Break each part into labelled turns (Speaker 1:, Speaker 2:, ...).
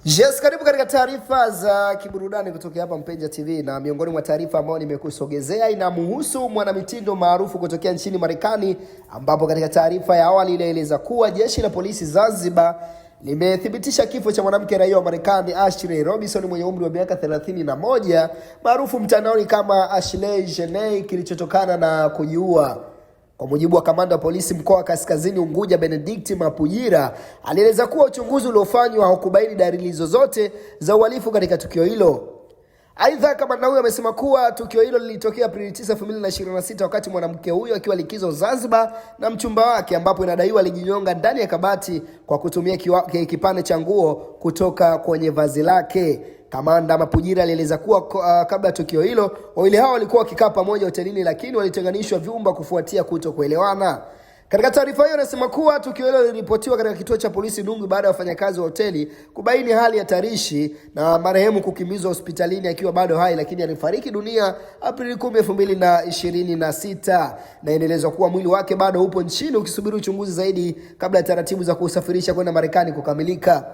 Speaker 1: Yes, karibu katika taarifa za kiburudani kutoka hapa Mpenja TV, na miongoni mwa taarifa ambayo nimekusogezea inamhusu mwanamitindo maarufu kutokea nchini Marekani, ambapo katika taarifa ya awali inaeleza kuwa jeshi la polisi Zanzibar limethibitisha kifo cha mwanamke raia wa Marekani Ashley Robinson mwenye umri wa miaka 31 maarufu mtandaoni kama Ashley Jeney kilichotokana na kujiua. Kwa mujibu wa kamanda wa polisi mkoa wa Kaskazini Unguja Benedict Mapujira, alieleza kuwa uchunguzi uliofanywa haukubaini dalili zozote za uhalifu katika tukio hilo. Aidha, kamanda huyo amesema kuwa tukio hilo lilitokea Aprili 9, 2026 wakati mwanamke huyo akiwa likizo Zanzibar na mchumba wake, ambapo inadaiwa alijinyonga ndani ya kabati kwa kutumia kipande cha nguo kutoka kwenye vazi lake. Kamanda Mapujira alieleza kuwa kabla ya tukio hilo wawili hao walikuwa wakikaa pamoja hotelini, lakini walitenganishwa vyumba kufuatia kutokuelewana. Katika taarifa hiyo anasema kuwa tukio hilo liliripotiwa katika kituo cha polisi Nungu baada ya wafanyakazi wa hoteli kubaini hali ya tarishi na marehemu kukimbizwa hospitalini akiwa bado hai, lakini alifariki dunia Aprili 10, 2026, na inaelezwa kuwa mwili wake bado upo nchini ukisubiri uchunguzi zaidi kabla ya taratibu za kusafirisha kwenda Marekani kukamilika.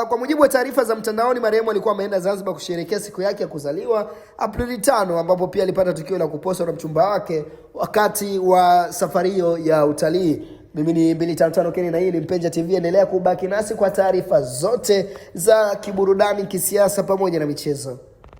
Speaker 1: Kwa mujibu wa taarifa za mtandaoni, marehemu alikuwa ameenda Zanzibar kusherehekea siku yake ya kuzaliwa Aprili 5, ambapo pia alipata tukio la kuposwa na mchumba wake wakati wa safari hiyo ya utalii. Mimi ni 255 Kenny na hii ni Mpenja TV. Endelea kubaki nasi kwa taarifa zote za kiburudani, kisiasa pamoja na michezo.